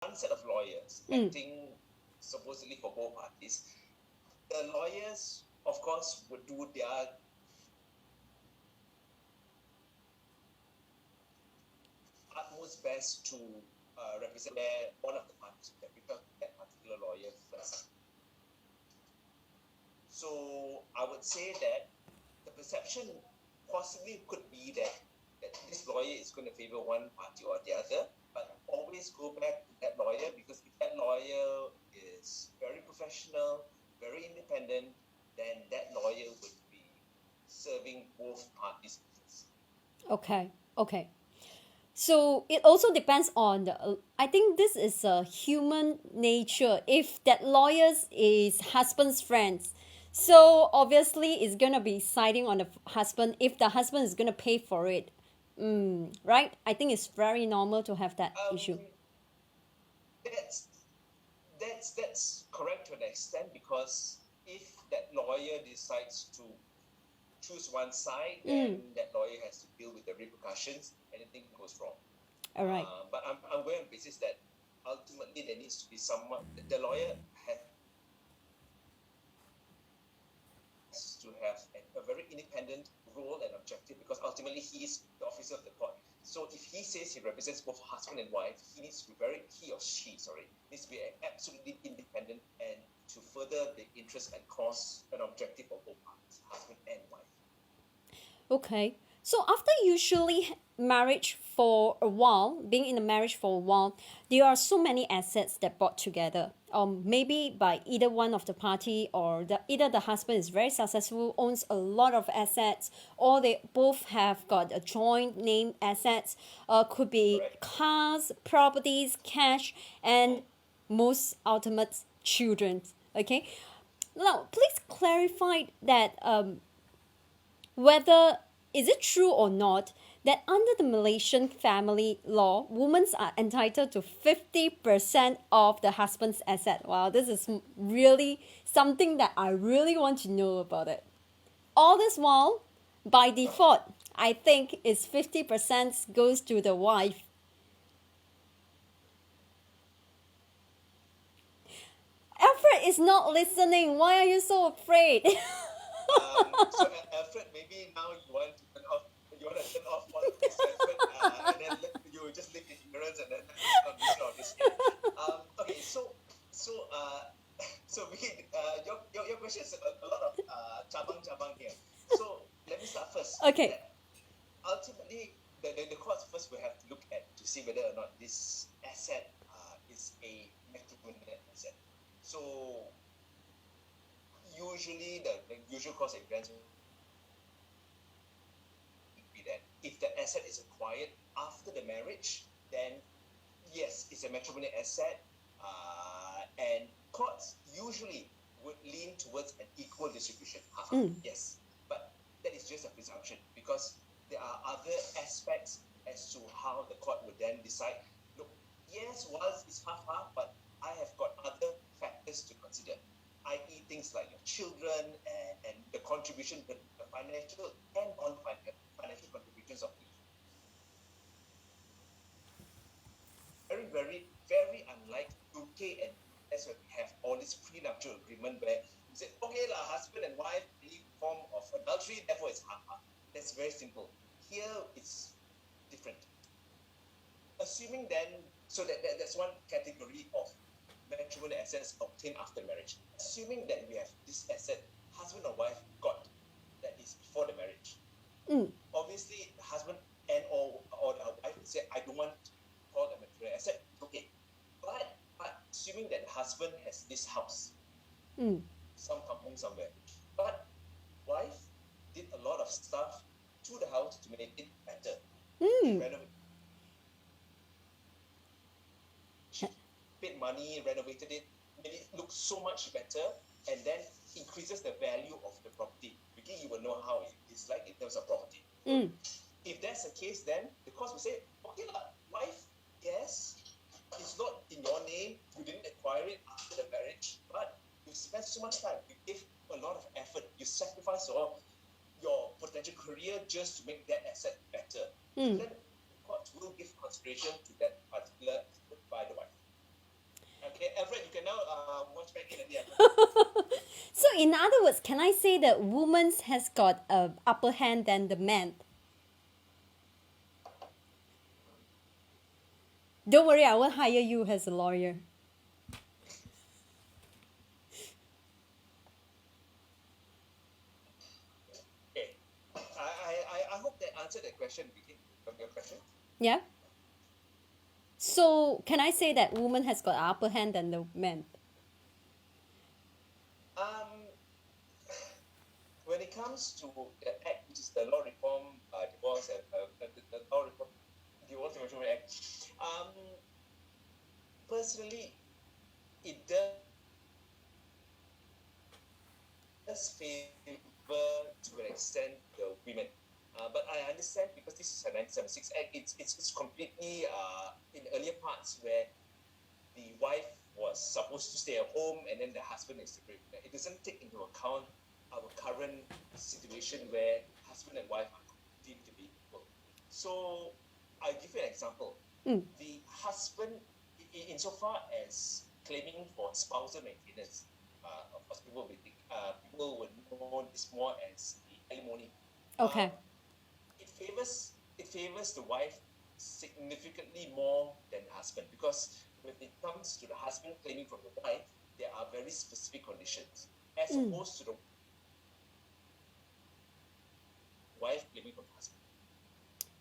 one set of lawyers acting supposedly for both parties. The lawyers, of course, would do their utmost best to represent one of the parties, that particular lawyer first. So I would say that the perception possibly could be that this lawyer is going to favor one party or the other, but always go back to that lawyer, because if that lawyer is very professional, very independent, then that lawyer would be serving both parties' interests. Okay. So it also depends on I think this is a human nature. If that lawyers is husband's friends, so obviously it's gonna be siding on the husband if the husband is gonna pay for it. Right? I think it's very normal to have that issue. That's that's correct to an extent, because if that lawyer decides to choose one side, then that lawyer has to deal with the repercussions. Anything goes wrong. All right. But I'm going on the basis that ultimately there needs to be someone. The lawyer has to have a very independent role and objective, because ultimately he is the officer of the court. So if he says he represents both husband and wife, he or she needs to be absolutely independent and to further the interest and cause and objective of both parties, husband and wife. Okay. So after usually marriage for a while, being in a marriage for a while, there are so many assets that brought together. Maybe by either one of the party, or either the husband is very successful, owns a lot of assets, or they both have got a joint name assets. Could be Correct. cars, properties, cash, and most ultimate children. Okay. Now, please clarify that whether is it true or not that under the Malaysian family law, women are entitled to 50% of the husband's asset. Wow, this is really something that I really want to know about it. All this while, by default, I think it's 50% goes to the wife. Alfred is not listening. Why are you so afraid? So Alfred, maybe now you want to turn off. You want to turn off all of this, Alfred, and then you just live in ignorance, and then not listen on this. Okay, so Vicky, your question is a lot of cabang here. So let me start first. Okay. Ultimately, the courts first will have to look at to see whether or not this asset is a matrimonial asset. So usually the usual course of events would be that if the asset is acquired after the marriage, then yes, it's a matrimonial asset, and courts usually would lean towards an equal distribution. Yes, but that is just a presumption, because there are other aspects as to how the court would then decide. Look, yes, whilst it's half-half, but I have got other factors to consider, i.e. things like your children and the contribution, the financial and non-financial contributions of each. Very, very, very unlike UK and US, where we have all this prenuptial agreement where you say, okay, husband and wife, any form of adultery, therefore it's half-half. That's very simple. Here it's different. Assuming then, so that's one category of matrimonial assets obtained after marriage. Assuming that we have this asset, husband or wife got, that is before the marriage. Obviously, the husband and or the wife would say, I don't want to call the matrimonial asset. Okay, but assuming that the husband has this house, some kampung somewhere, but wife did a lot of stuff to the house to make it better. She paid money, renovated it, made it look so much better, and then increases the value of the property. Vicky, you will know how it is like in terms of property. If that's the case, then the court will say, okay, wife, yes, it's not in your name, you didn't acquire it after the marriage, but you spent so much time, you gave a lot of effort, you sacrificed your potential career just to make that asset better. So then the court will give consideration to that particular effort by the wife. now watch back in the So in other words, can I say that woman has got a upper hand than the man? Don't worry, I will hire you as a lawyer. Okay. I hope that answered that question, Vicky, from your question. Yeah. So can I say that woman has got upper hand than the man? Um, when it comes to the act, which is the law reform, divorce, and the law reform, divorce and matrimony act, personally, it does favor to an extent the women. But I understand because this is a 1976 act, it's completely in earlier parts where the wife was supposed to stay at home and then the husband is the breadwinner. It doesn't take into account our current situation where husband and wife are deemed to be equal. So I'll give you an example. The husband, insofar as claiming for spousal maintenance, of course people would know this more as the alimony. Okay. It favors the wife significantly more than the husband because when it comes to the husband claiming from the wife, there are very specific conditions as opposed to the wife claiming from the husband.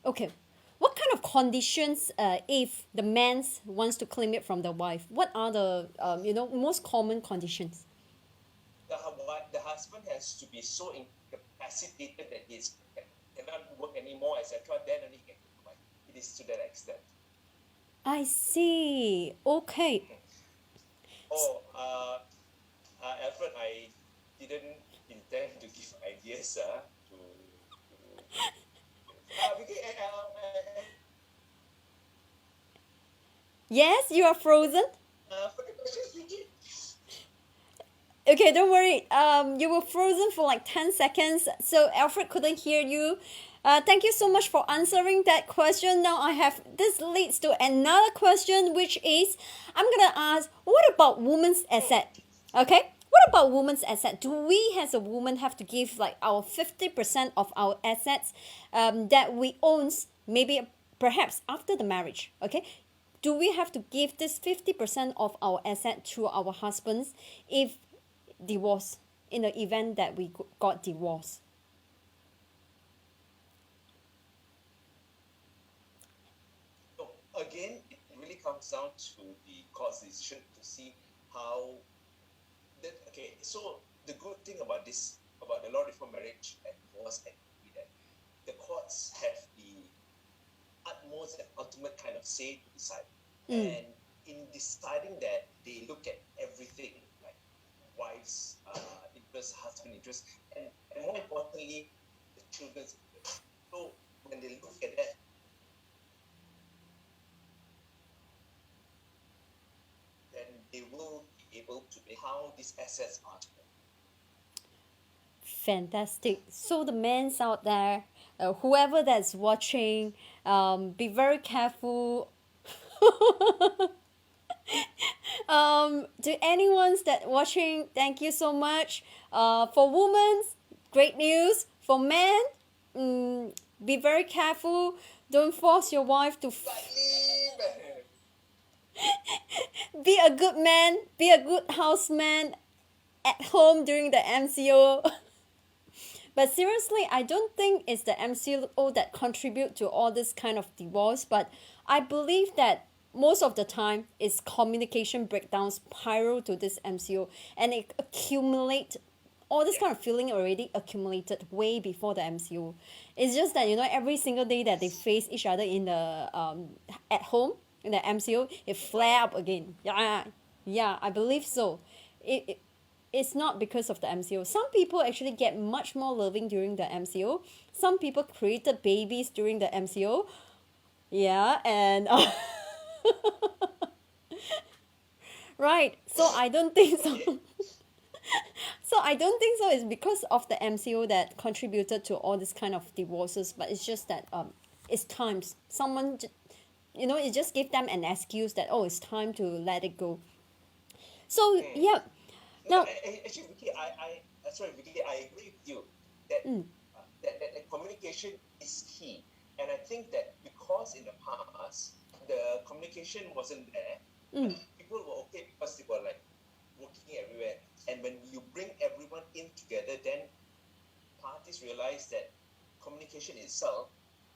Okay. What kind of conditions, if the man wants to claim it from the wife? What are the most common conditions? The husband has to be so incapacitated that he cannot work anymore, etc. Then only he can claim the wife. It is to that extent. I see. Okay. Oh, Alfred, I didn't intend to give ideas to because, Yes, you are frozen. for the questions, Vicky. Okay, don't worry. You were frozen for like 10 seconds, so Alfred couldn't hear you. Thank you so much for answering that question. Now I have this leads to another question, which is I'm gonna ask, what about women's asset? Okay, what about women's asset? Do we as a woman have to give like our 50% of our assets that we owns maybe perhaps after the marriage? Okay, do we have to give this 50% of our asset to our husbands if divorce, in the event that we got divorced? So again, it really comes down to the court's decision to see how that. Okay, so the good thing about the law reform marriage and divorce act is that the courts have the utmost and ultimate kind of say to decide. And in deciding that, they look at everything like wife's interest, husband interest, and more importantly, the children's interest. So when they look at that, then they will be able to make how these assets are. Fantastic. So the men's out there, whoever that's watching, be very careful. To anyone's that watching, thank you so much. For women, great news. For men, be very careful. Don't force your wife to be a good man, be a good houseman at home during the MCO. But seriously, I don't think it's the MCO that contribute to all this kind of divorce, but I believe that most of the time it's communication breakdowns prior to this MCO, and it accumulate all this kind of feeling already accumulated way before the MCO. It's just that every single day that they face each other in the at home in the MCO, it flare up again. Yeah, I believe so. It's not because of the MCO. Some people actually get much more loving during the MCO. Some people created babies during the MCO. Yeah, and right. So I don't think so. So I don't think so. It's because of the MCO that contributed to all this kind of divorces. But it's just that it's times someone, it just give them an excuse that it's time to let it go. So yeah. No, Now, actually, Vicky, sorry, Vicky, I agree with you that, mm, that communication is key, and I think that because in the past the communication wasn't there, mm, people were okay because they were like working everywhere, and when you bring everyone in together, then parties realized that communication itself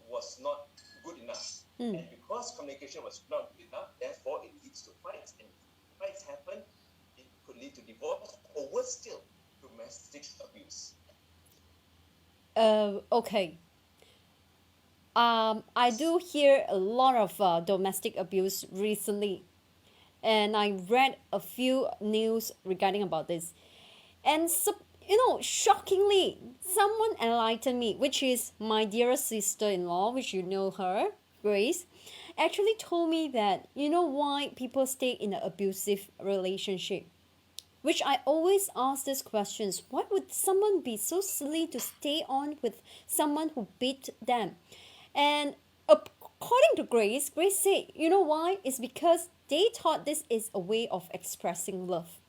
was not good enough, mm. and because communication was not good enough, therefore it leads to fights, and if fights happen, it could lead to divorce, or worse still, domestic abuse. Okay. I do hear a lot of domestic abuse recently, and I read a few news regarding about this. And shockingly, someone enlightened me, which is my dearest sister-in-law, which you know her, Grace, actually told me that you know why people stay in an abusive relationship. Which I always ask these questions. Why would someone be so silly to stay on with someone who beat them? And according to Grace, Grace said, you know why? It's because they thought this is a way of expressing love.